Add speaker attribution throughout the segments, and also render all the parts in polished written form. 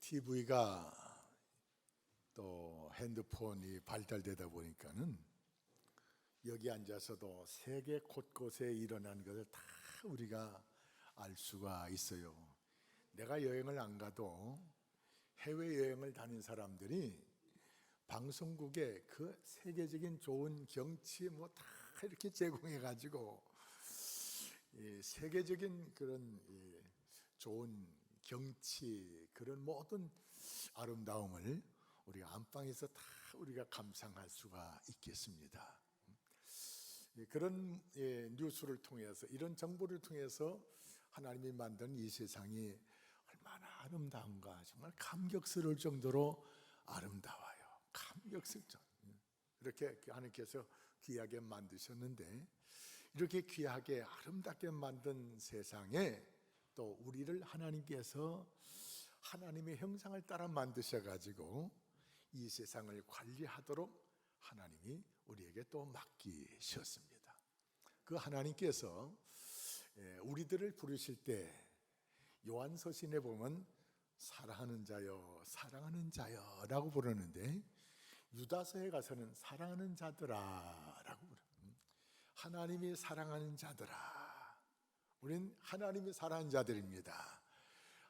Speaker 1: TV가 또 핸드폰이 발달되다 보니까는 여기 앉아서도 세계 곳곳에 일어난 것을 다 우리가 알 수가 있어요. 내가 여행을 안 가도 해외여행을 다닌 사람들이 방송국에 그 세계적인 좋은 경치 뭐 다 이렇게 제공해 가지고 세계적인 그런 좋은 경치, 그런 모든 아름다움을 우리가 안방에서 다 우리가 감상할 수가 있겠습니다. 그런 뉴스를 통해서, 이런 정보를 통해서 하나님이 만든 이 세상이 얼마나 아름다운가, 정말 감격스러울 정도로 아름다워요. 감격스러울 정도. 이렇게 하나님께서 귀하게 만드셨는데, 이렇게 귀하게 아름답게 만든 세상에 또 우리를 하나님께서 하나님의 형상을 따라 만드셔가지고 이 세상을 관리하도록 하나님이 우리에게 또 맡기셨습니다. 그 하나님께서 우리들을 부르실 때 요한서신에 보면 사랑하는 자여, 사랑하는 자여 라고 부르는데, 유다서에 가서는 사랑하는 자들아 라고 부릅니다. 하나님이 사랑하는 자들아, 우린 하나님이 사랑하는 자들입니다.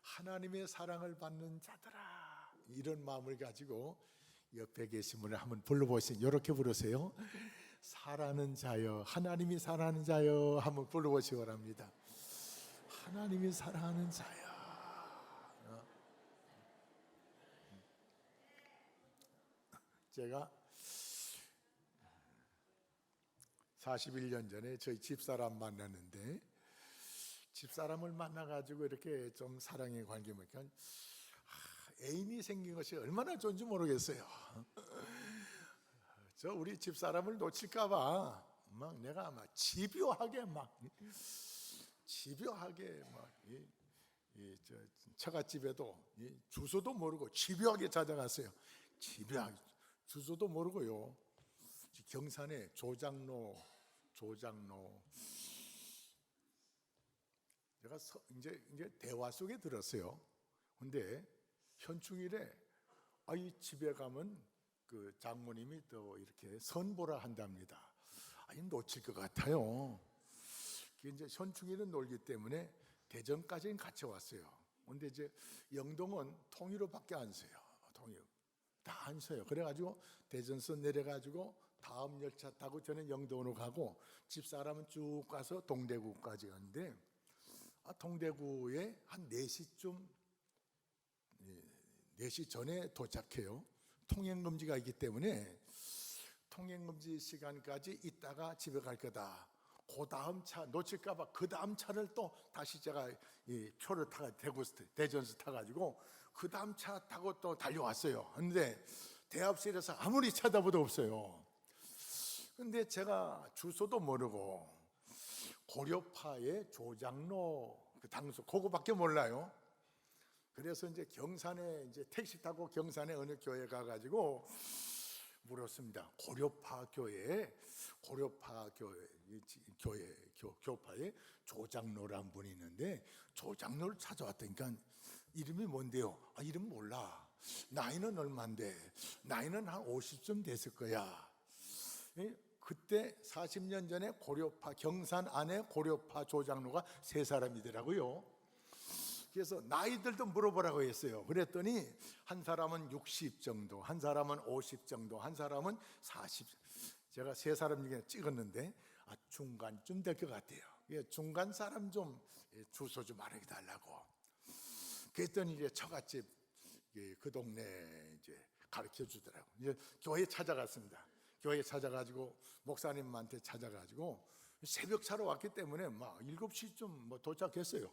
Speaker 1: 하나님의 사랑을 받는 자들아, 이런 마음을 가지고 옆에 계신 분을 한번 불러보세요. 이렇게 부르세요. 사랑하는 자여, 하나님이 사랑하는 자여 한번 불러보시기 바랍니다. 하나님이 사랑하는 자여. 제가 41년 전에 저희 집사람 만났는데, 집사람을 만나가지고 이렇게 좀 사랑의 관계 보니까 애인이 생긴 것이 얼마나 좋은지 모르겠어요. 저 우리 집사람을 놓칠까봐 막 내가 막 집요하게 처갓집에도 주소도 모르고 집요하게 찾아갔어요. 집요하게 주소도 모르고요. 경산에 조장로 제가 이제 대화 속에 들었어요. 근데 현충일에 이 집에 가면 그 장모님이 또 이렇게 선보라 한답니다. 놓칠 것 같아요. 이제 현충일은 놀기 때문에 대전까지는 같이 왔어요. 근데 이제 영동은 통일호밖에 안 서요. 통일 다 안 서요. 그래가지고 대전서 내려가지고 다음 열차 타고 저는 영동으로 가고, 집사람은 쭉 가서 동대구까지 갔는데, 동대구에 한 4시쯤 4시 전에 도착해요. 통행금지가 있기 때문에 통행금지 시간까지 있다가 집에 갈 거다. 그 다음 차 놓칠까봐 그 다음 차를 또 다시 제가 표를 타가 대전서 타가지고 그 다음 차 타고 또 달려왔어요. 근데 대합실에서 아무리 찾아봐도 없어요. 근데 제가 주소도 모르고 고려파의 조장로 그 당소 그거밖에 몰라요. 그래서 이제 경산에 이제 택시 타고 경산에 어느 교회 가가지고 물었습니다. 고려파 교회에 조장로란 분이 있는데 조장로를 찾아왔다니까 이름이 뭔데요? 이름 몰라. 나이는 얼만데? 나이는 한 50쯤 됐을 거야. 그때 40년 전에 경산 안에 고려파 조장로가 3사람이더라고요. 그래서 나이들도 물어보라고 했어요. 그랬더니 한 사람은 60 정도, 한 사람은 50 정도, 한 사람은 40. 제가 3사람 중에 찍었는데 중간쯤 될 것 같아요. 중간 사람 좀 주소 좀 알려달라고. 그랬더니 이제 처갓집 그 동네 이제 가르쳐 주더라고. 이제 교회 찾아갔습니다. 교회 찾아가지고 목사님한테 찾아가지고 새벽차로 왔기 때문에 막 7시쯤 도착했어요.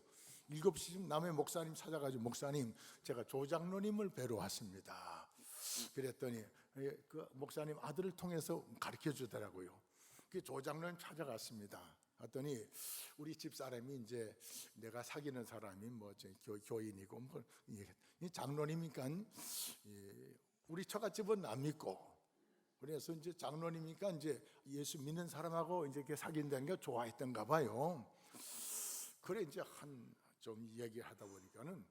Speaker 1: 7시쯤 남의 목사님 찾아가지고, 목사님 제가 조장로님을 뵈러 왔습니다. 그랬더니 그 목사님 아들을 통해서 가르쳐 주더라고요. 그 조장로님 찾아갔습니다. 갔더니 우리 집사람이 이제 내가 사귀는 사람이 교인이고 장로님이니까 우리 처갓집은 안 믿고, 그래서 이제 장로님이니까 이제 예수 믿는 사람하고 이제 사귄다는 게 좋아했던가 봐요. 그래 이제 좀 얘기하다 보니까는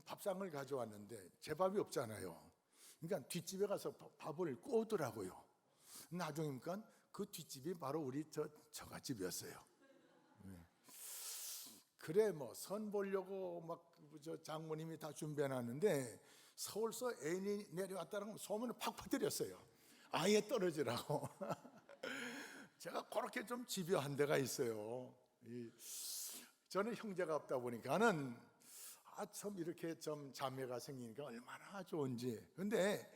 Speaker 1: 밥상을 가져왔는데 제 밥이 없잖아요. 그러니까 뒷집에 가서 밥을 꼬더라고요. 나중에 보니까 그 뒷집이 바로 우리 처갓집이었어요. 그래 뭐 선 보려고 막 저 장모님이 다 준비해놨는데 서울서 애인이 내려왔다는 소문을 팍 퍼뜨렸어요. 아예 떨어지라고. 제가 그렇게 좀 집요한 데가 있어요. 저는 형제가 없다 보니까는 참 이렇게 좀 자매가 생기니까 얼마나 좋은지. 근데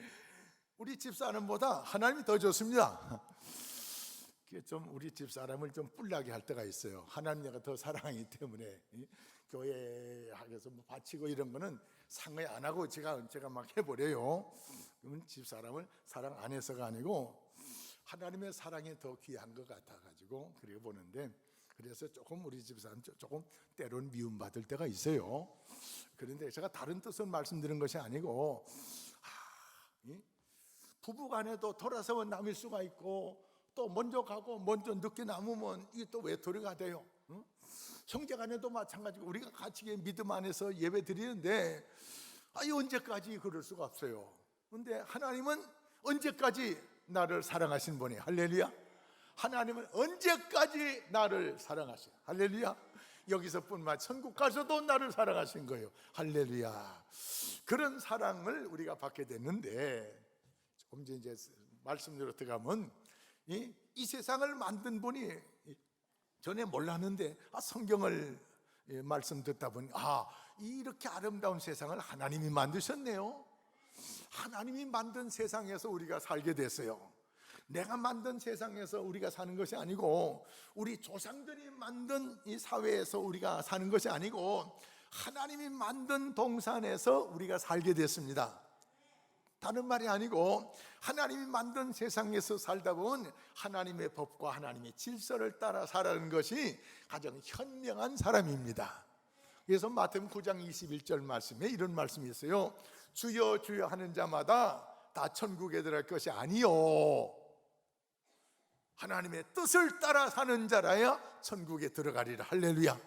Speaker 1: 우리 집사람보다 하나님이 더 좋습니다. 좀 우리 집사람을 좀 뿔나게 할 때가 있어요. 하나님 내가 더 사랑하기 때문에 교회에서 뭐 바치고 이런 거는 상의 안 하고 제가 막 해버려요. 그러면 집사람을 사랑 안 해서가 아니고 하나님의 사랑이 더 귀한 것 같아가지고 그래 보는데, 그래서 조금 우리 집사람 조금 때론 미움받을 때가 있어요. 그런데 제가 다른 뜻을 말씀드린 것이 아니고 부부간에도 돌아서면 남일 수가 있고 또 먼저 가고 먼저 늦게 남으면 이게 또 외톨이가 돼요. 응? 형제간에도 마찬가지고 우리가 같이 믿음 안에서 예배 드리는데 언제까지 그럴 수가 없어요. 그런데 하나님은 언제까지 나를 사랑하신 분이, 할렐루야. 하나님은 언제까지 나를 사랑하신, 할렐루야. 여기서뿐만 천국 가서도 나를 사랑하신 거예요. 할렐루야. 그런 사랑을 우리가 받게 됐는데 조금 이제 말씀대로 들어가면 이 세상을 만든 분이 전에 몰랐는데 성경을 말씀 듣다 보니 이렇게 아름다운 세상을 하나님이 만드셨네요. 하나님이 만든 세상에서 우리가 살게 됐어요. 내가 만든 세상에서 우리가 사는 것이 아니고 우리 조상들이 만든 이 사회에서 우리가 사는 것이 아니고 하나님이 만든 동산에서 우리가 살게 됐습니다. 다른 말이 아니고 하나님이 만든 세상에서 살다 보면 하나님의 법과 하나님의 질서를 따라 살아가는 것이 가장 현명한 사람입니다. 그래서 마태복음 9장 21절 말씀에 이런 말씀이 있어요. 주여 주여 하는 자마다 다 천국에 들어갈 것이 아니요, 하나님의 뜻을 따라 사는 자라야 천국에 들어가리라. 할렐루야.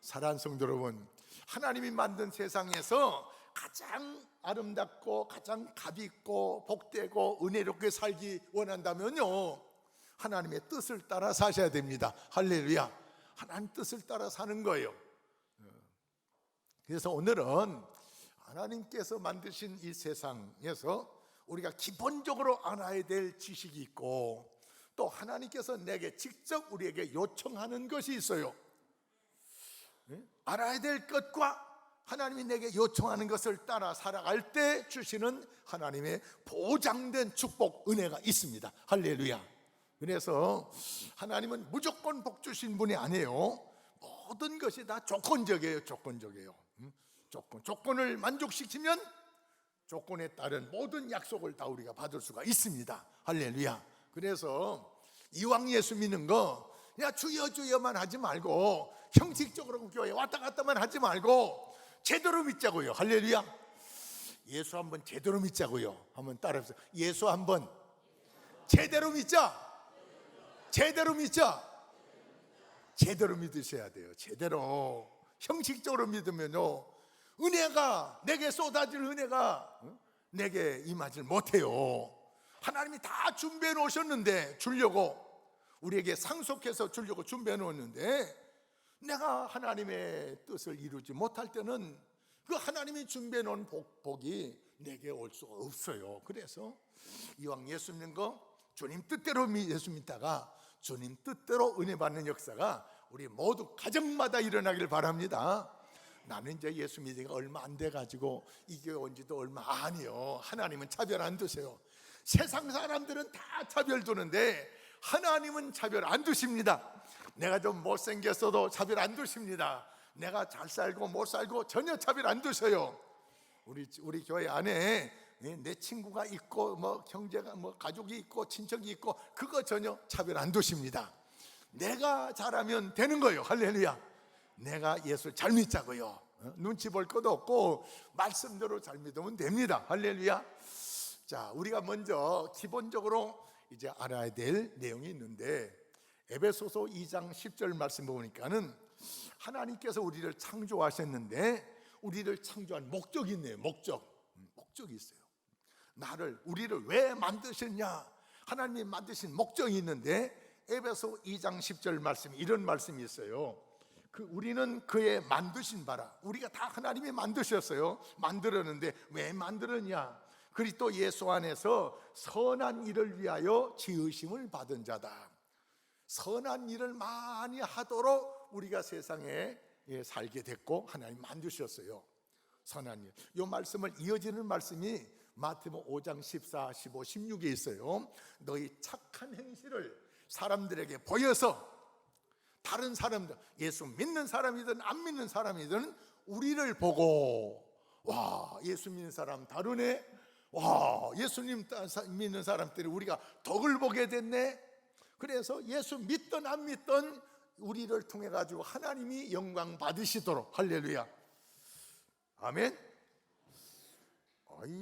Speaker 1: 사랑하는 성도 여러분, 하나님이 만든 세상에서 가장 아름답고 가장 값있고 복되고 은혜롭게 살기 원한다면요, 하나님의 뜻을 따라 사셔야 됩니다. 할렐루야. 하나님 뜻을 따라 사는 거예요. 그래서 오늘은 하나님께서 만드신 이 세상에서 우리가 기본적으로 알아야 될 지식이 있고 또 하나님께서 내게 직접 우리에게 요청하는 것이 있어요. 알아야 될 것과 하나님이 내게 요청하는 것을 따라 살아갈 때 주시는 하나님의 보장된 축복, 은혜가 있습니다. 할렐루야. 그래서 하나님은 무조건 복 주신 분이 아니에요. 모든 것이 다 조건적이에요. 조건을 만족시키면 조건에 따른 모든 약속을 다 우리가 받을 수가 있습니다. 할렐루야. 그래서 이왕 예수 믿는 거 그냥 주여 주여만 하지 말고 형식적으로 교회 왔다 갔다만 하지 말고 제대로 믿자고요. 할렐루야. 예수 한번 제대로 믿자고요. 한번 따라해보세요. 예수 한번 제대로 믿자. 제대로 믿자. 제대로 믿으셔야 돼요. 제대로. 형식적으로 믿으면요, 은혜가 내게 쏟아질 은혜가 내게 임하지 못해요. 하나님이 다 준비해 놓으셨는데 주려고, 우리에게 상속해서 주려고 준비해 놓았는데 내가 하나님의 뜻을 이루지 못할 때는 그 하나님이 준비해 놓은 복이 내게 올 수 없어요. 그래서 이왕 예수 믿는 거 주님 뜻대로 예수 믿다가 주님 뜻대로 은혜 받는 역사가 우리 모두 가정마다 일어나길 바랍니다. 나는 이제 예수 믿으니까 얼마 안 돼가지고 이 교회 온 지도 얼마 아니요. 하나님은 차별 안 두세요. 세상 사람들은 다 차별 두는데 하나님은 차별 안 두십니다. 내가 좀 못생겼어도 차별 안 두십니다. 내가 잘 살고 못 살고 전혀 차별 안 두셔요. 우리 교회 안에 내 친구가 있고 뭐 형제가 뭐 가족이 있고 친척이 있고 그거 전혀 차별 안 두십니다. 내가 잘하면 되는 거예요. 할렐루야. 내가 예수 잘 믿자고요. 눈치 볼 것도 없고 말씀대로 잘 믿으면 됩니다. 할렐루야. 자, 우리가 먼저 기본적으로 이제 알아야 될 내용이 있는데 에베소서 2장 10절 말씀 보니까는 하나님께서 우리를 창조하셨는데 우리를 창조한 목적이 있네요. 목적이 있어요. 우리를 왜 만드셨냐? 하나님이 만드신 목적이 있는데, 에베소 2장 10절 말씀, 이런 말씀이 있어요. 우리는 그의 만드신 바라. 우리가 다 하나님이 만드셨어요. 만들었는데 왜 만들었냐? 그리스도 예수 안에서 선한 일을 위하여 지으심을 받은 자다. 선한 일을 많이 하도록 우리가 세상에 살게 됐고 하나님 만드셨어요. 선한 일. 이 말씀을 이어지는 말씀이 마태복음 5장 14, 15, 16에 있어요. 너희 착한 행실을 사람들에게 보여서, 다른 사람들, 예수 믿는 사람이든 안 믿는 사람이든 우리를 보고, 와, 예수 믿는 사람 다르네, 와, 예수님 믿는 사람들이 우리가 덕을 보게 됐네. 그래서 예수 믿든 안 믿든 우리를 통해 가지고 하나님이 영광 받으시도록. 할렐루야, 아멘.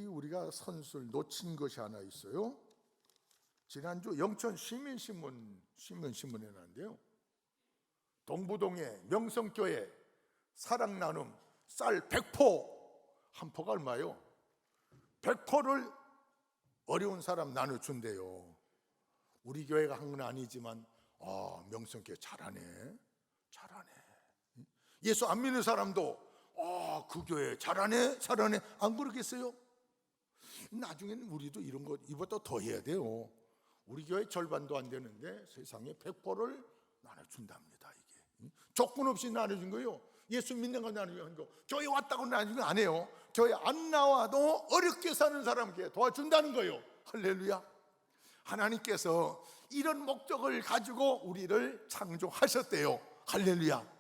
Speaker 1: 우리가 선수를 놓친 것이 하나 있어요. 지난주 영천 시민신문에 났는데요, 동부동의 명성교회 사랑 나눔 쌀 100포, 한 포가 얼마요? 100포를 어려운 사람 나눠준대요. 우리 교회가 한 건 아니지만 명성교회 잘하네. 예수 안 믿는 사람도 그 교회 잘하네 안 그러겠어요? 나중에는 우리도 이런 거 이보다 더 해야 돼요. 우리 교회 절반도 안 되는데 세상에 100포를 나눠준답니다. 이게 조건 없이 나눠준 거예요. 예수 믿는 거 나눠준 거, 교회 왔다고 나눠준 거 아니에요. 교회 안 나와도 어렵게 사는 사람께 도와준다는 거예요. 할렐루야. 하나님께서 이런 목적을 가지고 우리를 창조하셨대요. 할렐루야.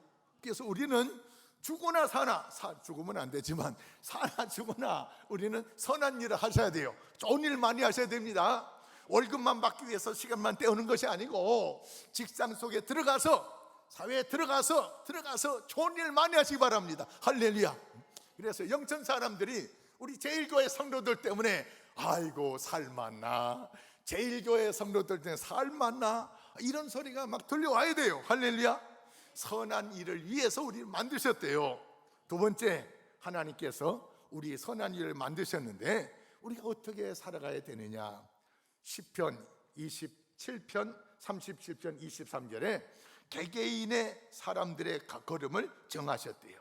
Speaker 1: 그래서 우리는 죽으나 사나, 죽으면 안 되지만 사나 죽으나 우리는 선한 일을 하셔야 돼요. 좋은 일 많이 하셔야 됩니다. 월급만 받기 위해서 시간만 때우는 것이 아니고 직장 속에 들어가서, 사회에 들어가서 좋은 일 많이 하시기 바랍니다. 할렐루야. 그래서 영천 사람들이 우리 제일교회 성도들 때문에 아이고 살맛나, 제일교회 성도들 때문에 살맛나, 이런 소리가 막 들려와야 돼요. 할렐루야. 선한 일을 위해서 우리를 만드셨대요. 두 번째, 하나님께서 우리 선한 일을 만드셨는데 우리가 어떻게 살아가야 되느냐? 시편 27편 37편 23절에 개개인의 사람들의 걸음을 정하셨대요.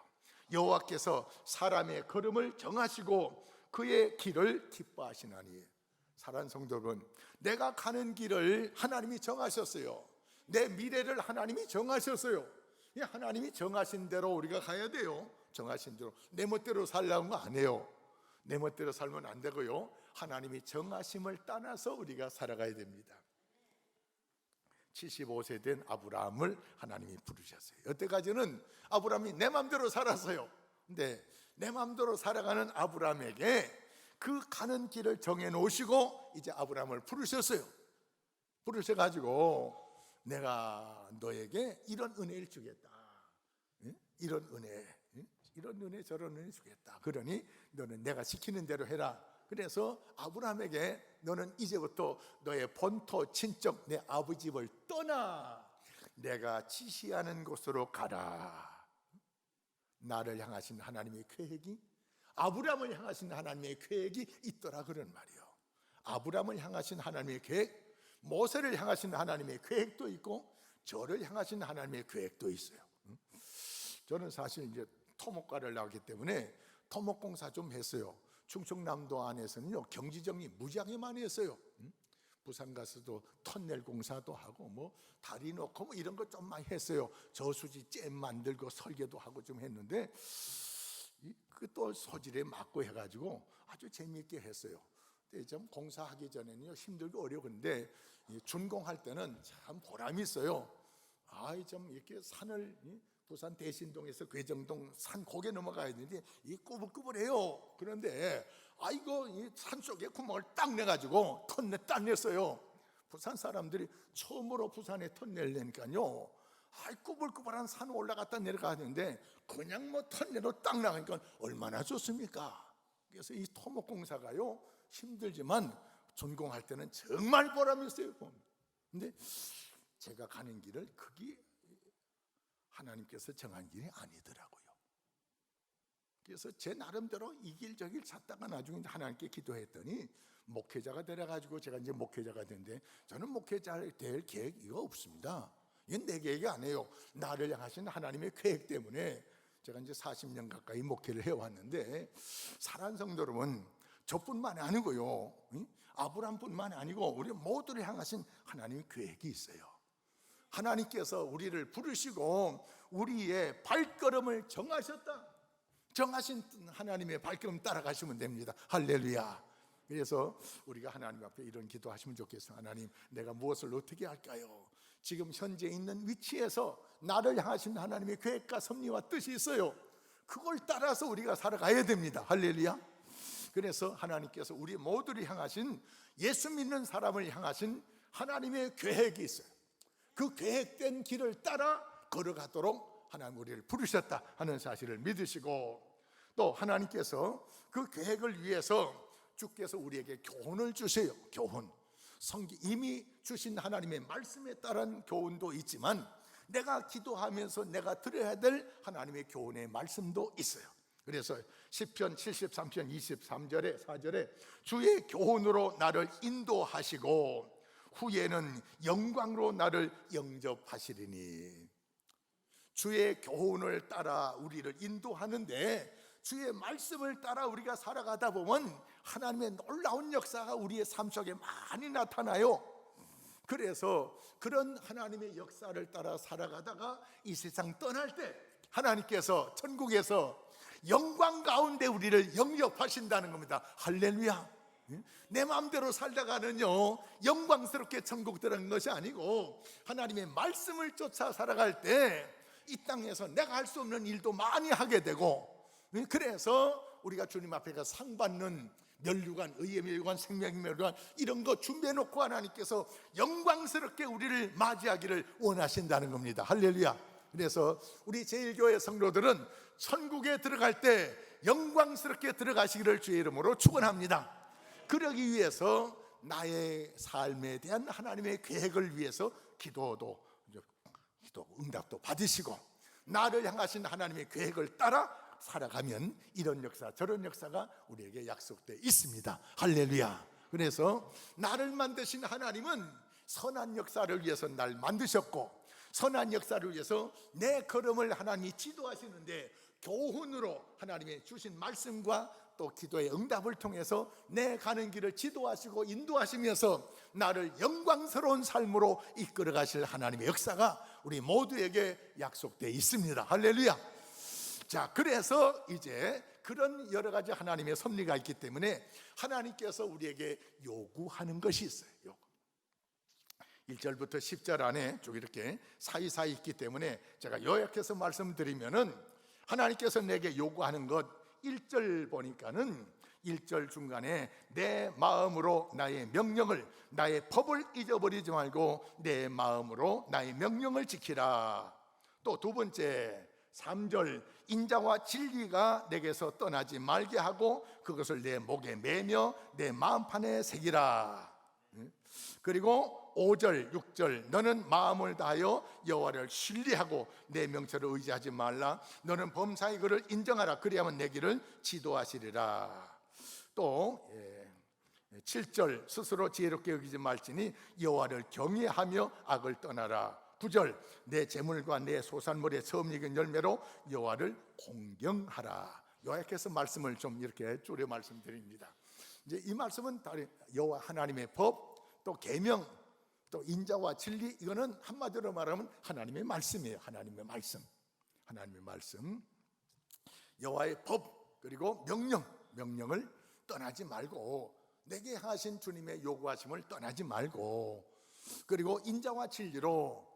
Speaker 1: 여호와께서 사람의 걸음을 정하시고 그의 길을 기뻐하시나니. 사랑하는 성도분, 내가 가는 길을 하나님이 정하셨어요. 내 미래를 하나님이 정하셨어요. 하나님이 정하신 대로 우리가 가야 돼요. 정하신 대로. 내 멋대로 살라는 거 아니에요. 내 멋대로 살면 안 되고요, 하나님이 정하심을 따라서 우리가 살아가야 됩니다. 75세 된 아브라함을 하나님이 부르셨어요. 여태까지는 아브라함이 내 마음대로 살았어요. 근데 내 마음대로 살아가는 아브라함에게 그 가는 길을 정해놓으시고 이제 아브라함을 부르셨어요. 부르셔가지고 내가 너에게 이런 은혜를 주겠다. 이런 은혜 저런 은혜 주겠다. 그러니 너는 내가 시키는 대로 해라. 그래서 아브라함에게 너는 이제부터 너의 본토 친척 내 아버지 집을 떠나 내가 지시하는 곳으로 가라. 나를 향하신 하나님의 계획이, 아브라함을 향하신 하나님의 계획이 있더라, 그런 말이요. 아브라함을 향하신 하나님의 계획, 모세를 향하신 하나님의 계획도 있고 저를 향하신 하나님의 계획도 있어요. 저는 사실 이제 토목과를 나왔기 때문에 토목공사 좀 했어요. 충청남도 안에서는요, 경지정리 무지하게 많이 했어요. 부산 가서도 터널 공사도 하고 뭐 다리 놓고 뭐 이런 거 좀 많이 했어요. 저수지 잼 만들고 설계도 하고 좀 했는데 그 또 소질에 맞고 해가지고 아주 재미있게 했어요. 근데 좀 공사하기 전에는요 힘들고 어려운데 준공할 때는 참 보람이 있어요. 좀 이렇게 산을 부산 대신동에서 괴정동 산 고개 넘어가야 되는데 이 꾸불꾸불해요. 그런데 이거 이 산 속에 구멍을 딱 내가지고 터널 딱 냈어요. 부산 사람들이 처음으로 부산에 터널 내니까요, 꾸불꾸불한 산 올라갔다 내려가야 되는데 그냥 뭐 터널로 딱 나가니까 얼마나 좋습니까? 그래서 이 토목공사가요 힘들지만 준공할 때는 정말 보람이 있어요. 근데 제가 가는 길을 그게 하나님께서 정한 길이 아니더라고요. 그래서 제 나름대로 이 길 저 길 찾다가 나중에 하나님께 기도했더니 목회자가 되어가지고 제가 이제 목회자가 됐는데, 저는 목회자 될 계획 이거 없습니다. 이건 내 계획이 아니에요. 나를 향하신 하나님의 계획 때문에 제가 이제 40년 가까이 목회를 해왔는데, 사랑하는 성도 여러분, 저뿐만이 아니고요, 아브라함뿐만이 아니고 우리 모두를 향하신 하나님의 계획이 있어요. 하나님께서 우리를 부르시고 우리의 발걸음을 정하신 하나님의 발걸음 따라가시면 됩니다. 할렐루야. 그래서 우리가 하나님 앞에 이런 기도하시면 좋겠어요. 하나님, 내가 무엇을 어떻게 할까요? 지금 현재 있는 위치에서 나를 향하신 하나님의 계획과 섭리와 뜻이 있어요. 그걸 따라서 우리가 살아가야 됩니다. 할렐루야. 그래서 하나님께서 우리 모두를 향하신, 예수 믿는 사람을 향하신 하나님의 계획이 있어요. 그 계획된 길을 따라 걸어가도록 하나님 우리를 부르셨다 하는 사실을 믿으시고, 또 하나님께서 그 계획을 위해서 주께서 우리에게 교훈을 주세요. 교훈, 이미 주신 하나님의 말씀에 따른 교훈도 있지만, 내가 기도하면서 내가 들어야 될 하나님의 교훈의 말씀도 있어요. 그래서 시편 73편 23절에 4절에 주의 교훈으로 나를 인도하시고 후에는 영광으로 나를 영접하시리니, 주의 교훈을 따라 우리를 인도하는데, 주의 말씀을 따라 우리가 살아가다 보면 하나님의 놀라운 역사가 우리의 삶 속에 많이 나타나요. 그래서 그런 하나님의 역사를 따라 살아가다가 이 세상 떠날 때 하나님께서 천국에서 영광 가운데 우리를 영접하신다는 겁니다. 할렐루야. 내 마음대로 살다가는요, 영광스럽게 천국 들어가는 것이 아니고 하나님의 말씀을 쫓아 살아갈 때 이 땅에서 내가 할 수 없는 일도 많이 하게 되고, 그래서 우리가 주님 앞에 가 상 받는 면류관, 의의 면류관, 생명의 면류관, 이런 거 준비해 놓고 하나님께서 영광스럽게 우리를 맞이하기를 원하신다는 겁니다. 할렐루야. 그래서 우리 제1교회 성도들은 천국에 들어갈 때 영광스럽게 들어가시기를 주의 이름으로 축원합니다. 그러기 위해서 나의 삶에 대한 하나님의 계획을 위해서 기도 응답도 받으시고, 나를 향하신 하나님의 계획을 따라 살아가면 이런 역사 저런 역사가 우리에게 약속되어 있습니다. 할렐루야. 그래서 나를 만드신 하나님은 선한 역사를 위해서 날 만드셨고, 선한 역사를 위해서 내 걸음을 하나님이 지도하시는데, 교훈으로 하나님의 주신 말씀과 또 기도의 응답을 통해서 내 가는 길을 지도하시고 인도하시면서 나를 영광스러운 삶으로 이끌어 가실 하나님의 역사가 우리 모두에게 약속되어 있습니다. 할렐루야. 자, 그래서 이제 그런 여러 가지 하나님의 섭리가 있기 때문에 하나님께서 우리에게 요구하는 것이 있어요. 1절부터 10절 안에 쭉 이렇게 사이사이 있기 때문에 제가 요약해서 말씀드리면은, 하나님께서 내게 요구하는 것 1절 보니까는 1절 중간에 내 마음으로 나의 명령을, 나의 법을 잊어버리지 말고 내 마음으로 나의 명령을 지키라. 또 두 번째 3절, 인자와 진리가 내게서 떠나지 말게 하고 그것을 내 목에 매며 내 마음판에 새기라. 그리고 5절, 6절, 너는 마음을 다하여 여호와를 신뢰하고 내 명철을 의지하지 말라. 너는 범사의 그를 인정하라. 그리하면 내 길을 지도하시리라. 또 7절, 스스로 지혜롭게 여기지 말지니 여호와를 경외하며 악을 떠나라. 9절, 내 재물과 내 소산물의 처음 익은 열매로 여호와를 공경하라. 요약해서 말씀을 좀 이렇게 줄여 말씀드립니다. 이제 이 말씀은 여호와 하나님의 법, 또 계명, 또 인자와 진리, 이거는 한마디로 말하면 하나님의 말씀이에요. 하나님의 말씀. 여호와의 법, 그리고 명령을 떠나지 말고, 내게 하신 주님의 요구하심을 떠나지 말고, 그리고 인자와 진리로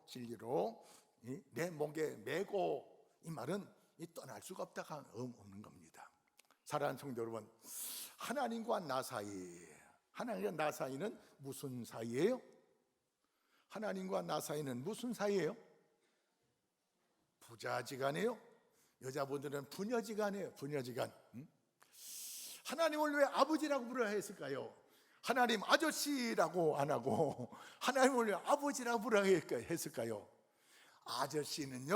Speaker 1: 내 목에 매고, 이 말은 떠날 수가 없다가 없는 겁니다. 사랑하는 성도 여러분, 하나님과 나 사이는 무슨 사이예요? 하나님과 나 사이는 무슨 사이예요? 부자지간이에요? 여자분들은 부녀지간이에요. 부녀지간. 하나님을 왜 아버지라고 부르어야 했을까요? 하나님 아저씨라고 안 하고 하나님을 왜 아버지라고 부르어야 했을까요? 아저씨는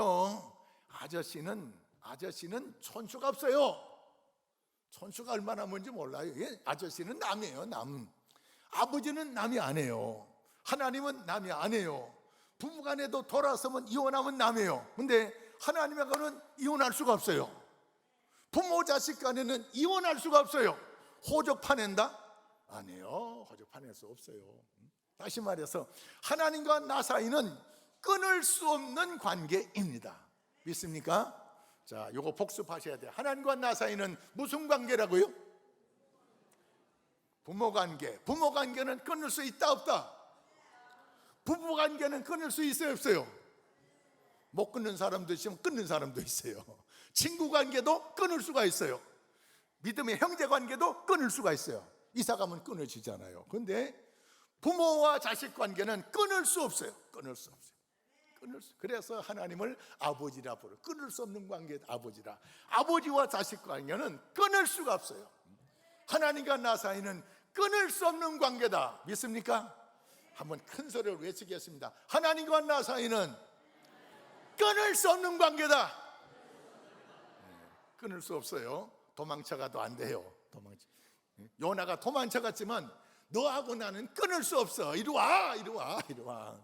Speaker 1: 촌수가 없어요. 손수가 얼마나 먼지 몰라요. 예? 아저씨는 남이에요, 남. 아버지는 남이 아니에요. 하나님은 남이 아니에요. 부부간에도 돌아서면 이혼하면 남이에요. 근데 하나님하고는 이혼할 수가 없어요. 부모 자식 간에는 이혼할 수가 없어요. 호적 파낸다? 아니에요. 호적 파낼 수 없어요. 다시 말해서 하나님과 나 사이는 끊을 수 없는 관계입니다. 믿습니까? 자, 요거 복습하셔야 돼요. 하나님과 나 사이는 무슨 관계라고요? 부모 관계. 부모 관계는 끊을 수 있다 없다? 부부 관계는 끊을 수 있어요 없어요? 못 끊는 사람도 있으면 끊는 사람도 있어요. 친구 관계도 끊을 수가 있어요. 믿음의 형제 관계도 끊을 수가 있어요. 이사 가면 끊어지잖아요. 그런데 부모와 자식 관계는 끊을 수 없어요. 끊을 수 없어요. 그래서 하나님을 아버지라 부르. 끊을 수 없는 관계 아버지라. 아버지와 자식 관계는 끊을 수가 없어요. 하나님과 나 사이는 끊을 수 없는 관계다. 믿습니까? 한번 큰 소리로 외치겠습니다. 하나님과 나 사이는 끊을 수 없는 관계다. 끊을 수 없어요. 도망쳐가도 안 돼요. 요나가 도망쳐갔지만 너하고 나는 끊을 수 없어. 이리 와, 이리 와, 이리 와.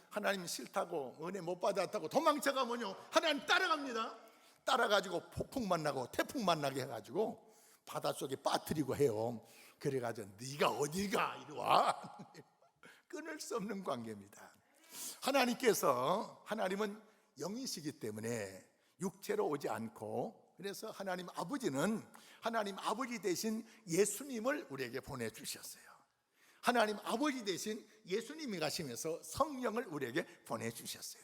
Speaker 1: 하나님 싫다고 은혜 못 받았다고 도망쳐가면요 하나님 따라갑니다. 따라가지고 폭풍 만나고 태풍 만나게 해가지고 바닷속에 빠뜨리고 해요. 그래가지고 네가 어디 가, 이리 와. 끊을 수 없는 관계입니다. 하나님은 영이시기 때문에 육체로 오지 않고, 그래서 하나님 아버지는 하나님 아버지 대신 예수님을 우리에게 보내주셨어요. 하나님 아버지 대신 예수님이 가시면서 성령을 우리에게 보내주셨어요.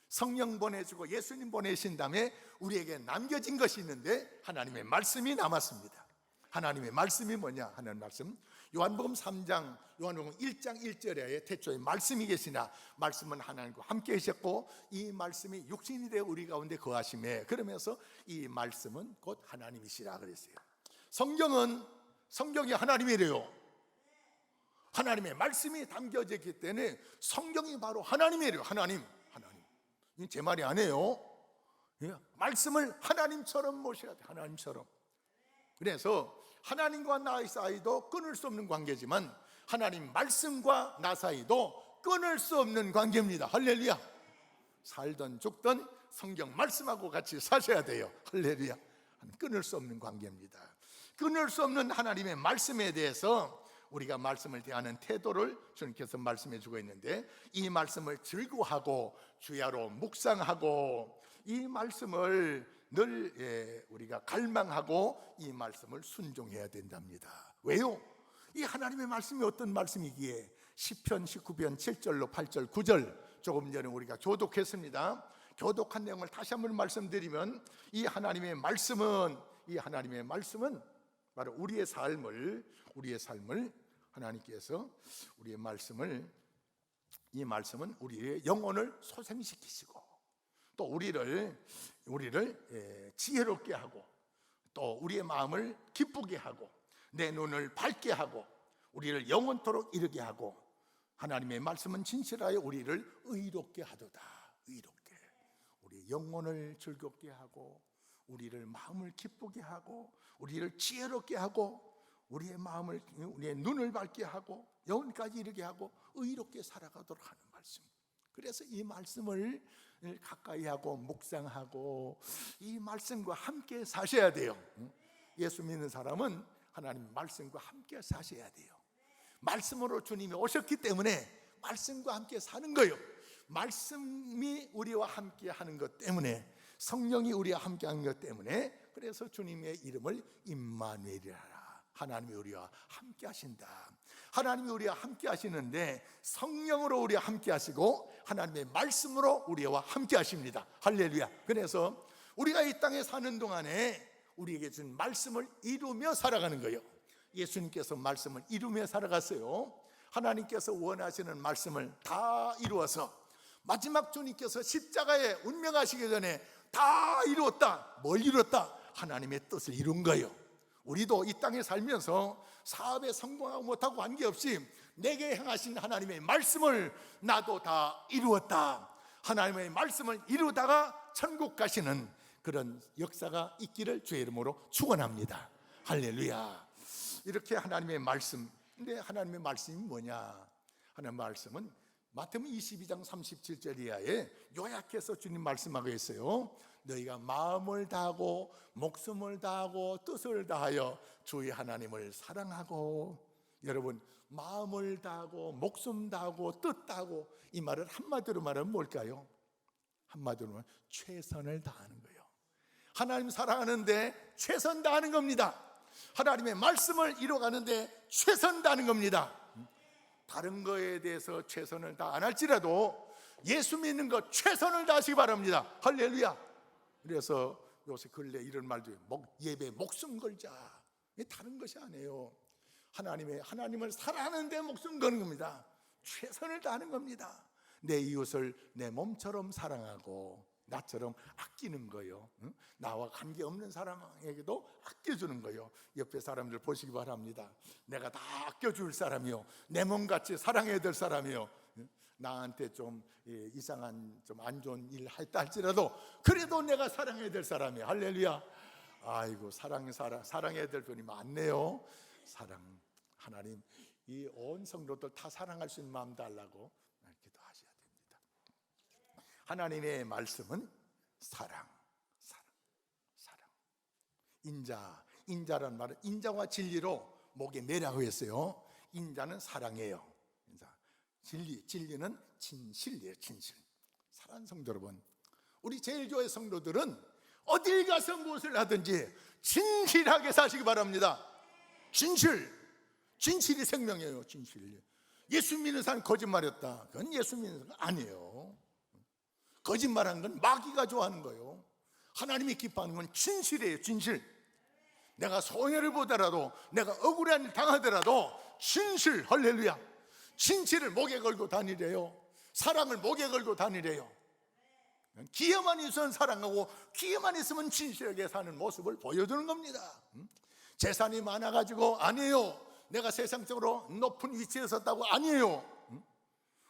Speaker 1: 성령 보내주고 예수님 보내신 다음에 우리에게 남겨진 것이 있는데 하나님의 말씀이 남았습니다. 하나님의 말씀이 뭐냐? 하나님 말씀, 요한복음 3장, 요한복음 1장 1절에 태초에 말씀이 계시나 성령은 하나님과 함께 계셨고 이 말씀이 육신이 되어 우리 가운데 거하심에, 그러면서 이 말씀은 곧 하나님이시라 그랬어요. 성경이 하나님이래요. 하나님의 말씀이 담겨져 있기 때문에 성경이 바로 하나님이래요. 하나님. 이게 제 말이 아니에요. 말씀을 하나님처럼 모셔야 돼. 하나님처럼. 그래서 하나님과 나 사이도 끊을 수 없는 관계지만 하나님 말씀과 나 사이도 끊을 수 없는 관계입니다. 할렐루야. 살든 죽든 성경 말씀하고 같이 사셔야 돼요. 할렐루야. 끊을 수 없는 관계입니다. 끊을 수 없는 하나님의 말씀에 대해서 우리가 말씀을 대하는 태도를 주님께서 말씀해 주고 있는데, 이 말씀을 즐거워하고 주야로 묵상하고 이 말씀을 늘 우리가 갈망하고 이 말씀을 순종해야 된답니다. 왜요? 이 하나님의 말씀이 어떤 말씀이기에 시편 19편 7절로 8절 9절 조금 전에 우리가 교독했습니다. 교독한 내용을 다시 한번 말씀드리면 이 하나님의 말씀은 바로 우리의 삶을 하나님께서 이 말씀은 우리의 영혼을 소생시키시고 또 우리를 지혜롭게 하고 또 우리의 마음을 기쁘게 하고 내 눈을 밝게 하고 우리를 영원토록 이르게 하고, 하나님의 말씀은 진실하여 우리를 의롭게 하도다. 의롭게 우리의 영혼을 즐겁게 하고 우리를 마음을 기쁘게 하고 우리를 지혜롭게 하고 우리의 눈을 밝게 하고 영혼까지 이르게 하고 의롭게 살아가도록 하는 말씀. 그래서 이 말씀을 가까이 하고 묵상하고 이 말씀과 함께 사셔야 돼요. 예수 믿는 사람은 하나님 말씀과 함께 사셔야 돼요. 말씀으로 주님이 오셨기 때문에 말씀과 함께 사는 거예요. 말씀이 우리와 함께 하는 것 때문에, 성령이 우리와 함께 하는 것 때문에, 그래서 주님의 이름을 임마누엘이라, 하나님이 우리와 함께 하신다. 하나님이 우리와 함께 하시는데 성령으로 우리와 함께 하시고 하나님의 말씀으로 우리와 함께 하십니다. 할렐루야. 그래서 우리가 이 땅에 사는 동안에 우리에게 준 말씀을 이루며 살아가는 거예요. 예수님께서 말씀을 이루며 살아갔어요. 하나님께서 원하시는 말씀을 다 이루어서 마지막 주님께서 십자가에 운명하시기 전에 다 이루었다. 뭘 이뤘다? 하나님의 뜻을 이룬 거예요. 우리도 이 땅에 살면서 사업에 성공하고 못하고 관계없이 내게 향하신 하나님의 말씀을 나도 다 이루었다. 하나님의 말씀을 이루다가 천국 가시는 그런 역사가 있기를 주의 이름으로 축원합니다. 할렐루야. 이렇게 하나님의 말씀. 근데 하나님의 말씀이 뭐냐? 하나님의 말씀은 마태복음 22장 37절 이하에 요약해서 주님 말씀하고 있어요. 너희가 마음을 다하고 목숨을 다하고 뜻을 다하여 주의 하나님을 사랑하고. 여러분, 마음을 다하고 목숨 다하고 뜻 다하고, 이 말을 한마디로 말하면 뭘까요? 한마디로 말하면 최선을 다하는 거예요. 하나님 사랑하는데 최선 다하는 겁니다. 하나님의 말씀을 이뤄가는데 최선 다하는 겁니다. 다른 거에 대해서 최선을 다 안 할지라도 예수 믿는 것 최선을 다하시기 바랍니다. 할렐루야. 그래서 요새 근래 이런 말도 예배 목숨 걸자. 다른 것이 아니에요. 하나님을 사랑하는데 목숨 거는 겁니다. 최선을 다하는 겁니다. 내 이웃을 내 몸처럼 사랑하고 나처럼 아끼는 거예요. 나와 관계없는 사람에게도 아껴주는 거예요. 옆에 사람들 보시기 바랍니다. 내가 다 아껴줄 사람이요, 내 몸같이 사랑해야 될 사람이요, 나한테 좀 이상한 좀 안 좋은 일 했다 할지라도 그래도 내가 사랑해야 될 사람이에요. 할렐루야. 아이고, 사랑해야 될 분이 많네요. 하나님 이 온 성도들 다 사랑할 수 있는 마음 달라고 기도하셔야 됩니다. 하나님의 말씀은 사랑. 인자란 말은 인자와 진리로 목에 매라고 했어요. 인자는 사랑이에요. 진리는 진실이에요. 진실. 사랑하는 성도 여러분, 우리 제일교회 성도들은 어딜 가서 무엇을 하든지 진실하게 사시기 바랍니다. 진실이 생명이에요. 진실. 예수 믿는 사람 거짓말했다, 그건 예수 믿는 사람 아니에요. 거짓말하는 건 마귀가 좋아하는 거예요. 하나님이 기뻐하는 건 진실이에요. 진실. 내가 손해를 보더라도, 내가 억울한 일 당하더라도 진실. 할렐루야. 진실을 목에 걸고 다니래요. 사랑을 목에 걸고 다니래요. 기회만 있으면 사랑하고 기회만 있으면 진실하게 사는 모습을 보여주는 겁니다. 재산이 많아가지고 아니에요. 내가 세상적으로 높은 위치에 섰다고 아니에요.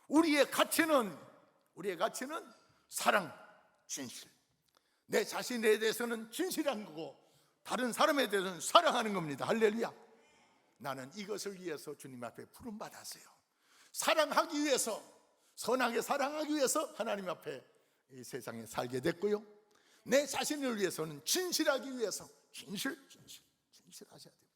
Speaker 1: 우리의 가치는 사랑, 진실. 내 자신에 대해서는 진실한 거고 다른 사람에 대해서는 사랑하는 겁니다. 할렐루야. 나는 이것을 위해서 주님 앞에 부름받았어요. 사랑하기 위해서, 선하게 사랑하기 위해서 하나님 앞에 이 세상에 살게 됐고요, 내 자신을 위해서는 진실하기 위해서 진실하셔야 됩니다.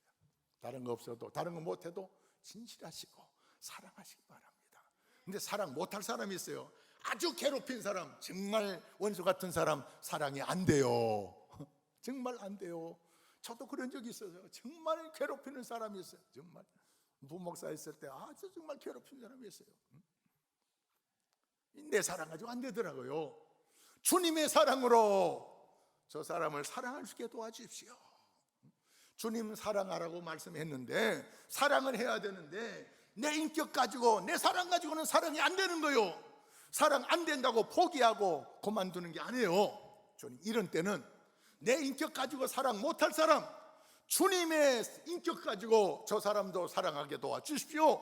Speaker 1: 다른 거 없어도, 다른 거 못해도 진실하시고 사랑하시기 바랍니다. 근데 사랑 못할 사람이 있어요. 아주 괴롭힌 사람, 정말 원수 같은 사람 사랑이 안 돼요. 정말 안 돼요. 저도 그런 적이 있어요. 정말 괴롭히는 사람이 있어요. 정말 부목사 있을 때 아주 정말 괴롭히는 사람이 있어요. 내 사랑 가지고 안 되더라고요. 주님의 사랑으로 저 사람을 사랑할 수 있게 도와주십시오. 주님 사랑하라고 말씀했는데, 사랑을 해야 되는데 내 인격 가지고, 내 사랑 가지고는 사랑이 안 되는 거예요. 사랑 안 된다고 포기하고 그만두는 게 아니에요. 주님, 이런 때는 내 인격 가지고 사랑 못할 사람, 주님의 인격 가지고 저 사람도 사랑하게 도와주십시오.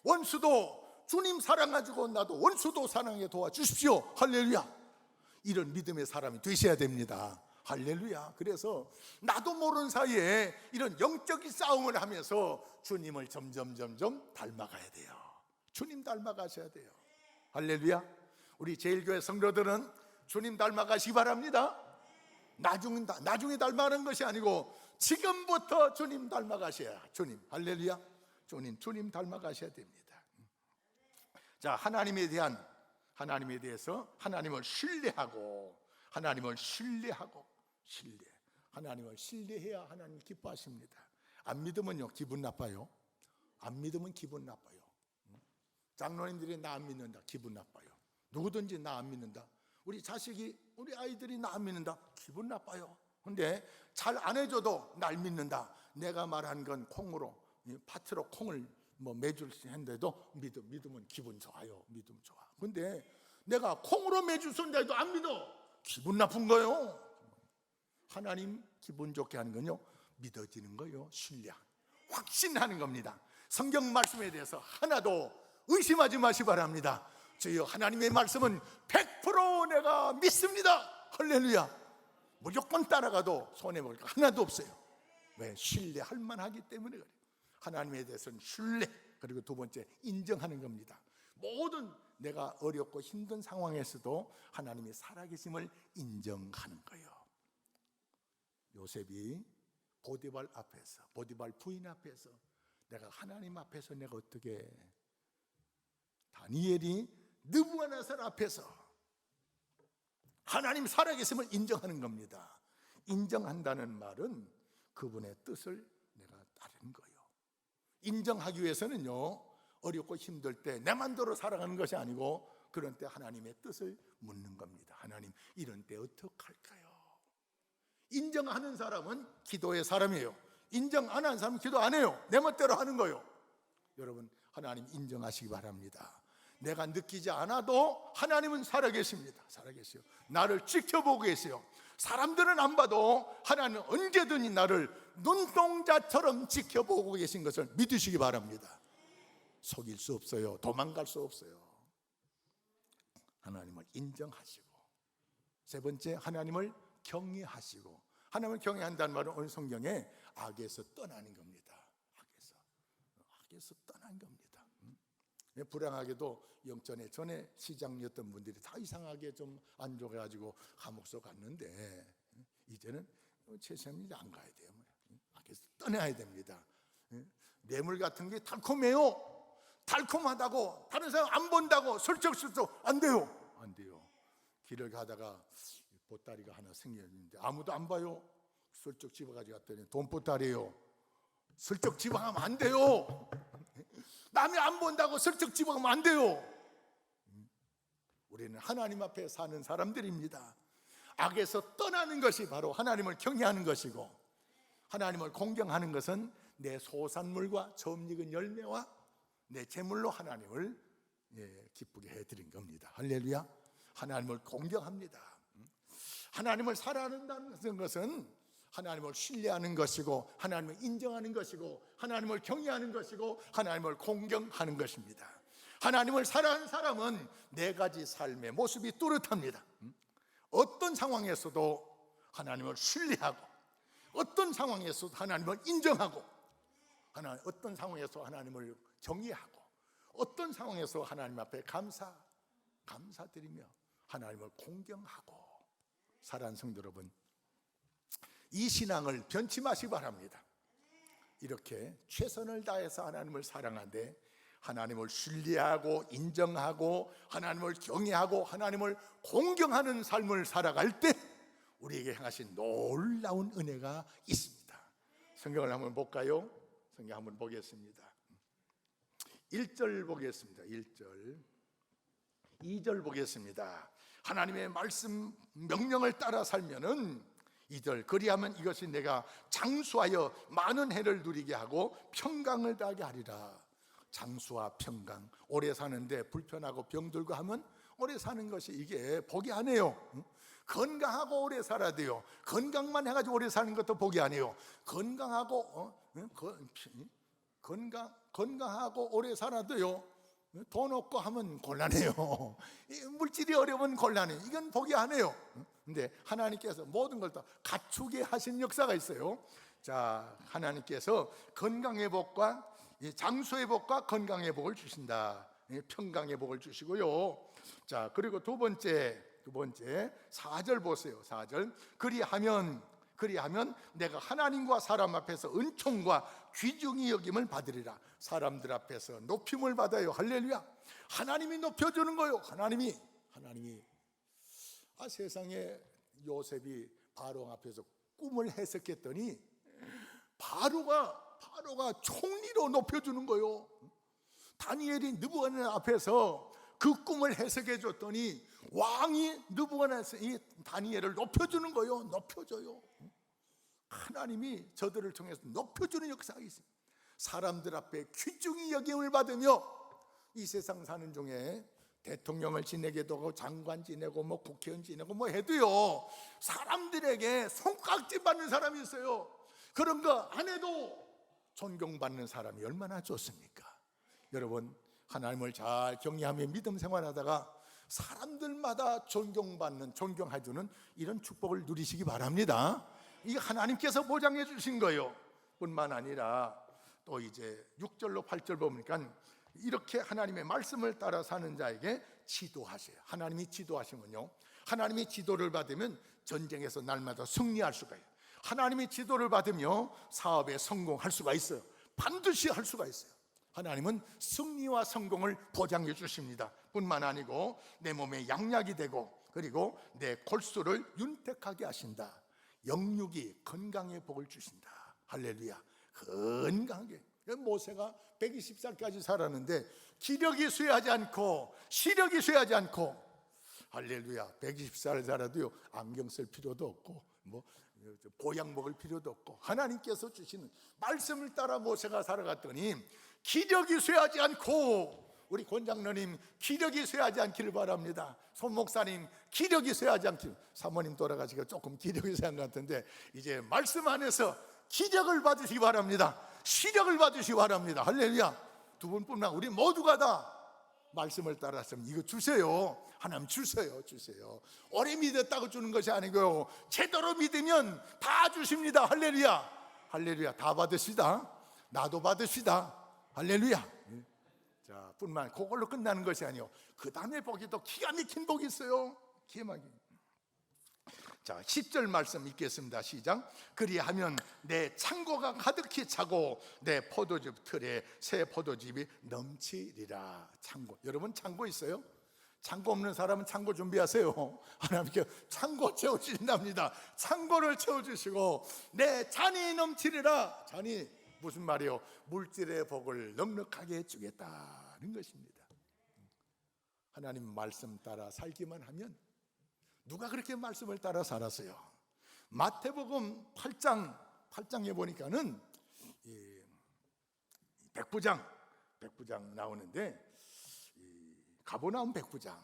Speaker 1: 원수도 주님 사랑 가지고 나도 원수도 사랑하게 도와주십시오. 할렐루야. 이런 믿음의 사람이 되셔야 됩니다. 할렐루야. 그래서 나도 모르는 사이에 이런 영적인 싸움을 하면서 주님을 점점 닮아가야 돼요. 주님 닮아가셔야 돼요. 할렐루야. 우리 제일교회 성도들은 주님 닮아가시기 바랍니다. 나중에 닮아가는 것이 아니고 지금부터 주님 닮아가셔야. 주님, 할렐루야. 주님 닮아가셔야 됩니다. 자, 하나님에 대해서 하나님을 신뢰하고 하나님을 신뢰해야 하나님 기뻐하십니다. 안 믿으면요, 기분 나빠요. 안 믿으면 기분 나빠요. 장로님들이 나 안 믿는다, 기분 나빠요. 누구든지 나 안 믿는다, 우리 아이들이 나 안 믿는다, 기분 나빠요. 근데 잘 안 해줘도 날 믿는다, 내가 말한 건 콩으로, 파트로 콩을 매줄 수 했는데도 믿으면 기분 좋아요. 믿으면 좋아. 근데 내가 콩으로 매줄 수 있는데도 안 믿어, 기분 나쁜 거예요. 하나님 기분 좋게 하는 건요, 믿어지는 거예요. 신뢰, 확신하는 겁니다. 성경 말씀에 대해서 하나도 의심하지 마시기 바랍니다. 저희 하나님의 말씀은 100% 내가 믿습니다. 할렐루야. 무조건 따라가도 손해볼 거 하나도 없어요. 왜? 신뢰할 만하기 때문에 그래요. 하나님에 대해서는 신뢰, 그리고 두 번째 인정하는 겁니다. 모든 내가 어렵고 힘든 상황에서도 하나님이 살아계심을 인정하는 거예요. 요셉이 보디발 앞에서, 보디발 부인 앞에서, 내가 하나님 앞에서 내가 어떻게, 다니엘이 느부갓네살 앞에서 하나님 살아계심을 인정하는 겁니다. 인정한다는 말은 그분의 뜻을 내가 따르는 거예요. 인정하기 위해서는요, 어렵고 힘들 때 내 맘대로 살아가는 것이 아니고 그런 때 하나님의 뜻을 묻는 겁니다. 하나님, 이런 때 어떡할까요? 인정하는 사람은 기도의 사람이에요. 인정 안 하는 사람은 기도 안 해요. 내 멋대로 하는 거예요. 여러분, 하나님 인정하시기 바랍니다. 내가 느끼지 않아도 하나님은 살아계십니다. 살아계세요. 나를 지켜보고 계세요. 사람들은 안 봐도 하나님은 언제든지 나를 눈동자처럼 지켜보고 계신 것을 믿으시기 바랍니다. 속일 수 없어요. 도망갈 수 없어요. 하나님을 인정하시고, 세 번째 하나님을 경외하시고. 하나님을 경외한다는 말은 오늘 성경에 악에서 떠나는 겁니다. 악에서 떠나는 겁니다. 불행하게도 영전에 전에 시장이었던 분들이 다 이상하게 좀 안 좋아가지고 감옥서 갔는데 이제는 최선이 안 가야 돼요. 악에서 떠나야 됩니다. 뇌물 같은 게 달콤해요. 달콤하다고 다른 사람 안 본다고 슬쩍슬쩍 안 돼요. 안 돼요. 길을 가다가 보따리가 하나 생겼는데 아무도 안 봐요. 슬쩍 집어가지고 갔더니 돈 보따리예요. 슬쩍 집어가면 안 돼요. 남이 안 본다고 슬쩍 집어가면 안 돼요. 우리는 하나님 앞에 사는 사람들입니다. 악에서 떠나는 것이 바로 하나님을 경외하는 것이고, 하나님을 공경하는 것은 내 소산물과 처음 익은 열매와 내 재물로 하나님을 기쁘게 해드린 겁니다. 할렐루야. 하나님을 공경합니다. 하나님을 사랑한다는 것은 하나님을 신뢰하는 것이고, 하나님을 인정하는 것이고, 하나님을 경외하는 것이고, 하나님을 공경하는 것입니다. 하나님을 사랑하는 사람은 네 가지 삶의 모습이 뚜렷합니다. 어떤 상황에서도 하나님을 신뢰하고, 어떤 상황에서도 하나님을 인정하고, 어떤 상황에서 하나님을 경외하고, 어떤 상황에서 하나님 앞에 감사드리며 하나님을 공경하고. 사랑하는 성도 여러분, 이 신앙을 변치 마시기 바랍니다. 이렇게 최선을 다해서 하나님을 사랑하되 하나님을 신뢰하고 인정하고 하나님을 경외하고 하나님을 공경하는 삶을 살아갈 때 우리에게 행하신 놀라운 은혜가 있습니다. 성경을 한번 볼까요? 성경 한번 보겠습니다. 1절 보겠습니다. 1절 2절 보겠습니다. 하나님의 말씀 명령을 따라 살면은 2절, 그리하면 이것이 내가 장수하여 많은 해를 누리게 하고 평강을 다하게 하리라. 장수와 평강, 오래 사는데 불편하고 병들고 하면 오래 사는 것이 이게 복이 아니에요. 건강하고 오래 살아야 돼요. 건강만 해가지고 오래 사는 것도 복이 아니에요. 건강하고 오래 살아도요, 돈 없고 하면 곤란해요. 물질이 어려우면 곤란해요. 이건 복이 아니에요. 근데 하나님께서 모든 걸 다 갖추게 하신 역사가 있어요. 자, 하나님께서 건강의 복과 장수의 복과 건강의 복을 주신다. 평강의 복을 주시고요. 자, 그리고 두 번째 4절 보세요. 4절, 그리하면 내가 하나님과 사람 앞에서 은총과 귀중히 여김을 받으리라. 사람들 앞에서 높임을 받아요. 할렐루야. 하나님이 높여주는 거예요. 하나님이 세상에 요셉이 바로 앞에서 꿈을 해석했더니 바로가 총리로 높여주는 거예요. 다니엘이 느부갓네살 앞에서 그 꿈을 해석해 줬더니 왕이 느부갓네살 이 다니엘을 높여주는 거예요. 높여줘요. 하나님이 저들을 통해서 높여주는 역사가 있습니다. 사람들 앞에 귀중히 여김을 받으며 이 세상 사는 중에 대통령을 지내기도 하고 장관 지내고 뭐 국회의원 지내고 뭐 해도요, 사람들에게 손깍지 받는 사람이 있어요. 그런 거 안 해도 존경받는 사람이 얼마나 좋습니까? 여러분, 하나님을 잘 경외하며 믿음 생활하다가 사람들마다 존경해주는 이런 축복을 누리시기 바랍니다. 이게 하나님께서 보장해 주신 거예요. 뿐만 아니라 또 이제 6절로 8절 보니까 이렇게 하나님의 말씀을 따라 사는 자에게 지도하세요. 하나님이 지도하시면요, 하나님이 지도를 받으면 전쟁에서 날마다 승리할 수가 있어요. 하나님이 지도를 받으며 사업에 성공할 수가 있어요. 반드시 할 수가 있어요. 하나님은 승리와 성공을 보장해 주십니다. 뿐만 아니고 내 몸에 양약이 되고, 그리고 내 골수를 윤택하게 하신다. 영육이 건강의 복을 주신다. 할렐루야. 건강하게. 모세가 120살까지 살았는데 기력이 쇠하지 않고 시력이 쇠하지 않고, 할렐루야. 120살 살아도요, 안경 쓸 필요도 없고 보약 먹을 필요도 없고, 하나님께서 주시는 말씀을 따라 모세가 살아갔더니 기력이 쇠하지 않고, 우리 권장로님 기력이 쇠하지 않기를 바랍니다. 손 목사님 기력이 쇠하지 않기를. 사모님 돌아가시고 조금 기력이 쇠한 것 같은데 이제 말씀 안에서 기력을 받으시기 바랍니다. 시력을 받으시기 바랍니다. 할렐루야. 두 분뿐만 우리 모두가 다 말씀을 따랐으면 이거 주세요. 하나님 주세요. 오래 믿었다고 주는 것이 아니고요, 제대로 믿으면 다 주십니다. 할렐루야. 다 받으시다. 나도 받으시다. 할렐루야. 자, 뿐만 그걸로 끝나는 것이 아니요, 그 다음에 복이 또 기가 막힌 복이 있어요. 기가 막힌. 자, 10절 말씀 읽겠습니다. 시작. 그리하면 내 창고가 가득히 차고 내 포도즙 틀에 새 포도즙이 넘치리라. 창고. 여러분 창고 있어요? 창고 없는 사람은 창고 준비하세요. 하나님께 창고 채워주신답니다. 창고를 채워주시고 내 잔이 넘치리라. 잔이 무슨 말이요? 물질의 복을 넉넉하게 주겠다는 것입니다. 하나님 말씀 따라 살기만 하면, 누가 그렇게 말씀을 따라 살았어요? 마태복음 8장에 보니까는 백부장 나오는데, 가버나움 백부장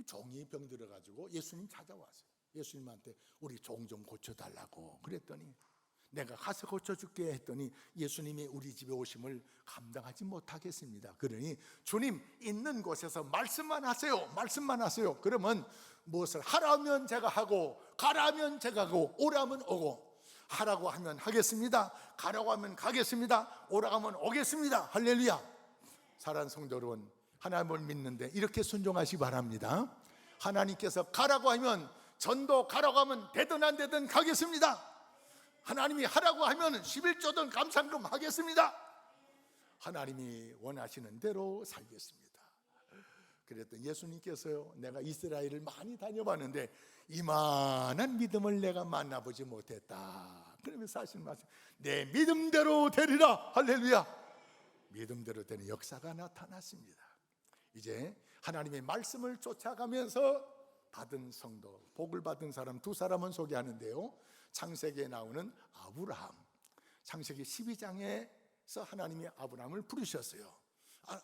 Speaker 1: 종이 병들어가지고 예수님 찾아왔어요. 예수님한테 우리 종 좀 고쳐달라고 그랬더니, 내가 가서 고쳐줄게 했더니 예수님이 우리 집에 오심을 감당하지 못하겠습니다. 그러니 주님 있는 곳에서 말씀만 하세요. 그러면 무엇을 하라면 제가 하고, 가라면 제가 가고, 오라면 오고. 하라고 하면 하겠습니다. 가라고 하면 가겠습니다. 오라고 하면 오겠습니다. 할렐루야. 사랑하는 성도 여러분, 하나님을 믿는데 이렇게 순종하시기 바랍니다. 하나님께서 가라고 하면, 전도 가라고 하면 되든 안 되든 가겠습니다. 하나님이 하라고 하면 11조든 감상금 하겠습니다. 하나님이 원하시는 대로 살겠습니다. 그랬더니 예수님께서요, 내가 이스라엘을 많이 다녀봤는데 이만한 믿음을 내가 만나보지 못했다. 그러면서 하시는 말씀, 내 믿음대로 되리라. 할렐루야. 믿음대로 되는 역사가 나타났습니다. 이제 하나님의 말씀을 쫓아가면서 받은 성도, 복을 받은 사람 두 사람은 소개하는데요, 창세기에 나오는 아브라함. 창세기 12장에서 하나님이 아브라함을 부르셨어요.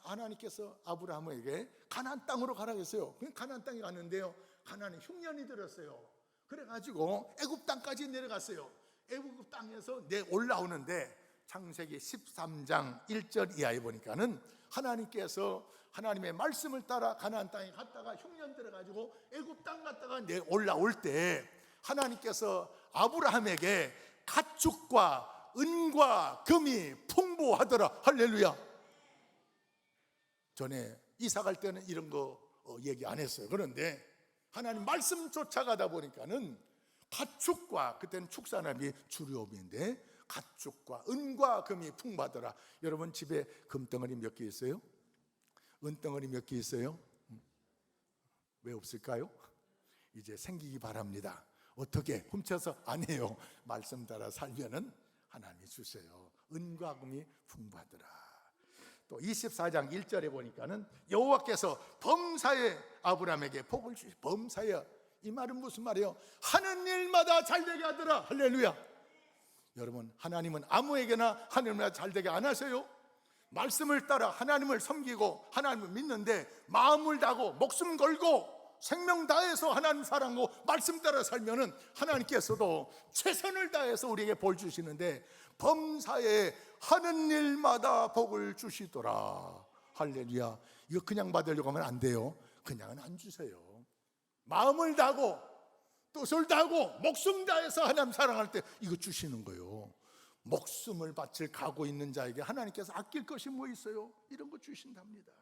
Speaker 1: 하나님께서 아브라함에게 가나안 땅으로 가라고 했어요. 가나안 땅에 갔는데요, 가나안에 흉년이 들었어요. 그래가지고 애굽 땅까지 내려갔어요. 애굽 땅에서 올라오는데 창세기 13장 1절 이하에 보니까는 하나님께서 하나님의 말씀을 따라 가나안 땅에 갔다가 흉년 들어가지고 애굽 땅 갔다가 올라올 때 하나님께서 아브라함에게 가축과 은과 금이 풍부하더라. 할렐루야. 전에 이사 갈 때는 이런 거 얘기 안 했어요. 그런데 하나님 말씀 쫓아가다 보니까는 가축과, 그때는 축산업이 주류업인데 가축과 은과 금이 풍부하더라. 여러분 집에 금덩어리 몇 개 있어요? 은덩어리 몇 개 있어요? 왜 없을까요? 이제 생기기 바랍니다. 어떻게? 훔쳐서 안 해요. 말씀 따라 살면은 하나님이 주세요. 은과 금이 풍부하더라. 또 24장 1절에 보니까는 여호와께서 범사에 아브라함에게 복을 주시. 범사에, 이 말은 무슨 말이에요? 하는 일마다 잘되게 하더라. 할렐루야. 여러분, 하나님은 아무에게나 하나님마다 잘되게 안 하세요. 말씀을 따라 하나님을 섬기고 하나님을 믿는데 마음을 다하고 목숨 걸고 생명 다해서 하나님 사랑하고 말씀 따라 살면은 하나님께서도 최선을 다해서 우리에게 볼 주시는데, 범사에 하는 일마다 복을 주시더라. 할렐루야. 이거 그냥 받으려고 하면 안 돼요. 그냥은 안 주세요. 마음을 다하고 뜻을 다하고 목숨 다해서 하나님 사랑할 때 이거 주시는 거예요. 목숨을 바칠 각오 있는 자에게 하나님께서 아낄 것이 뭐 있어요? 이런 거 주신답니다.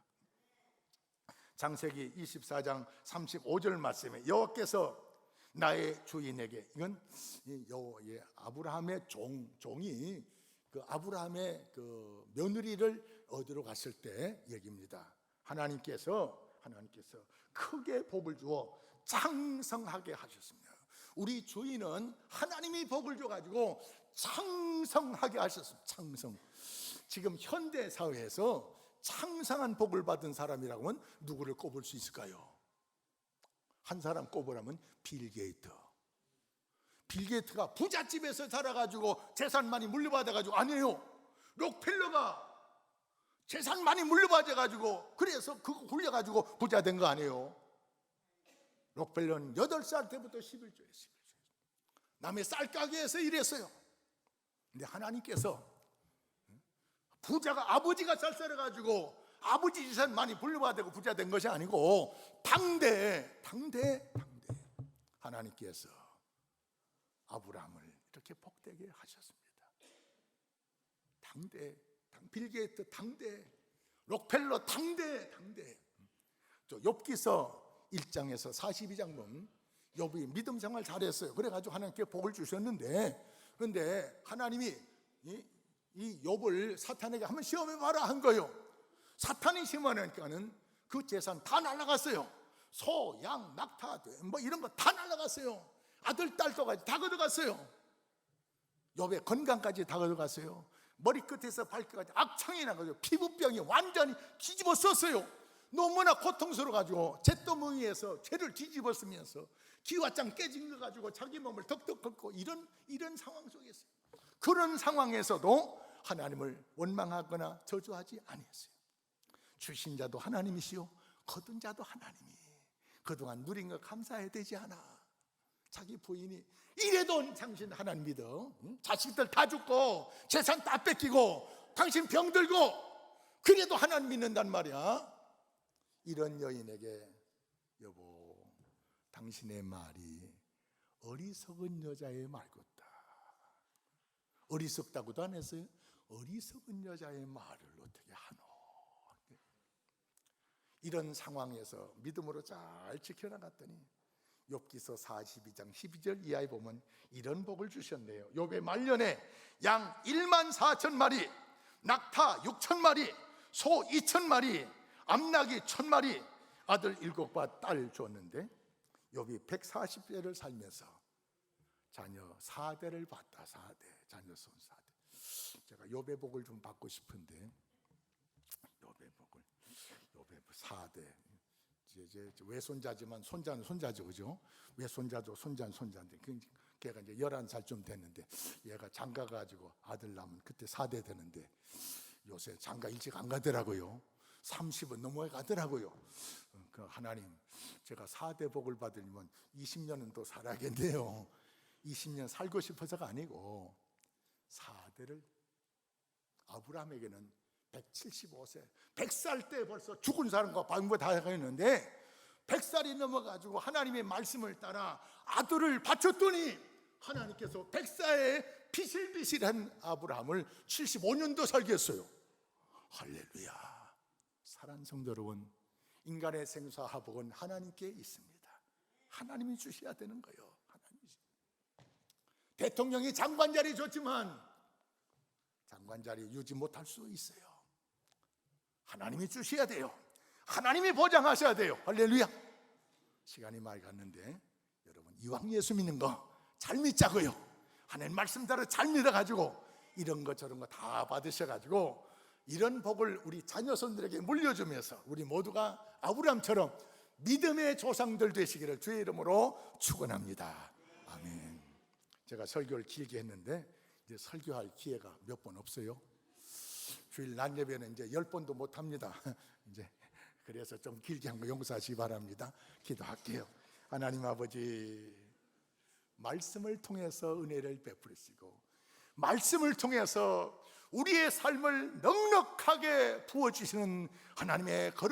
Speaker 1: 창세기 24장 35절 말씀에 여호와께서 나의 주인에게, 이건 아브라함의 종이 그 아브라함의 그 며느리를 얻으러 갔을 때 얘기입니다. 하나님께서 크게 복을 주어 창성하게 하셨습니다. 우리 주인은 하나님이 복을 줘가지고 창성하게 하셨습니다. 창성. 지금 현대 사회에서 창성한 복을 받은 사람이라고 하면 누구를 꼽을 수 있을까요? 한 사람 꼽으라면 빌 게이트. 빌 게이트가 부잣집에서 자라가지고 재산 많이 물려받아가지고, 아니에요. 록펠러가 재산 많이 물려받아가지고 그래서 그거 굴려가지고 부자 된 거 아니에요. 록펠러는 8살 때부터 11조에 남의 쌀가게에서 일했어요. 근데 하나님께서 부자가 아버지가 쌀쌀해가지고 아버지 재산 많이 물려받고 부자 된 것이 아니고 당대 하나님께서 아브라함을 이렇게 복되게 하셨습니다. 빌 게이트 당대, 록펠러 당대. 저 욥기서 1장에서 42장 보면 욥이 믿음 생활 잘했어요. 그래가지고 하나님께 복을 주셨는데, 그런데 하나님이 이 욥을 사탄에게 한번 시험해봐라 한 거예요. 사탄이 시험하니까는 그 재산 다 날아갔어요. 소, 양, 낙타, 뭐 이런 거 다 날아갔어요. 아들, 딸까지 다 걷어갔어요. 욥의 건강까지 다 걷어갔어요. 머리끝에서 발끝까지 악창이 나가지고 피부병이 완전히 뒤집어 썼어요. 너무나 고통스러워가지고 잿더미에서 죄를 뒤집어 쓰면서 기와장 깨진 거 가지고 자기 몸을 덕덕 긁고 이런 상황 속에서, 그런 상황에서도 하나님을 원망하거나 저주하지 아니했어요. 주신 자도 하나님이시요 거둔 자도 하나님이. 그동안 누린 거 감사해야 되지 않아? 자기 부인이 이래도 당신 하나님 믿어, 자식들 다 죽고 재산 다 뺏기고 당신 병들고 그래도 하나님 믿는단 말이야. 이런 여인에게 여보, 당신의 말이 어리석은 여자의 말 같다. 어리석다고도 안 했어요. 어리석은 여자의 말을 어떻게 하노? 이런 상황에서 믿음으로 잘 지켜나갔더니 욥기서 42장 12절 이하에 보면 이런 복을 주셨네요. 욥의 말년에 양 1만 4천 마리, 낙타 6천 마리, 소 2천 마리, 암나귀 1,000마리, 아들 7과 딸 줬는데 욥이 140세를 살면서 자녀 4대를 봤다. 4대, 자녀 손 4대. 제가 욥의 복을 좀 받고 싶은데, 욥의 4대. 이제 외손자지만 손자는 손자죠, 그죠? 외손자도 손자는 손자인데, 걔가 이제 11살쯤 됐는데, 얘가 장가 가지고 아들 낳으면 그때 4대 되는데, 요새 장가 일찍 안 가더라고요. 30은 넘어 가더라고요. 그 하나님, 제가 4대 복을 받으려면 20년은 더 살아야겠네요. 20년 살고 싶어서가 아니고 4대를, 아브라함에게는 175세, 100살 때 벌써 죽은 사람과 방부 다 했는데 100살이 넘어가지고 하나님의 말씀을 따라 아들을 바쳤더니 하나님께서 100살에 비실비실한 아브라함을 75년도 살게 했어요. 할렐루야. 사랑하는 성도 여러분, 인간의 생사화복은 하나님께 있습니다. 하나님이 주셔야 되는 거예요. 대통령이 장관 자리 줬지만 장관 자리 유지 못할 수 있어요. 하나님이 주셔야 돼요. 하나님이 보장하셔야 돼요. 할렐루야. 시간이 많이 갔는데 여러분, 이왕 예수 믿는 거 잘 믿자고요. 하나님 말씀대로 잘 믿어가지고 이런 거 저런 거 다 받으셔가지고 이런 복을 우리 자녀손들에게 물려주면서 우리 모두가 아브라함처럼 믿음의 조상들 되시기를 주의 이름으로 축원합니다. 아멘. 제가 설교를 길게 했는데 이제 설교할 기회가 몇 번 없어요. 주일 낮 예배는 이제 10번도 못 합니다. 이제 그래서 좀 길게 한 거 용서하시기 바랍니다. 기도할게요. 하나님 아버지, 말씀을 통해서 은혜를 베푸시고 말씀을 통해서 우리의 삶을 넉넉하게 부어주시는 하나님의 거룩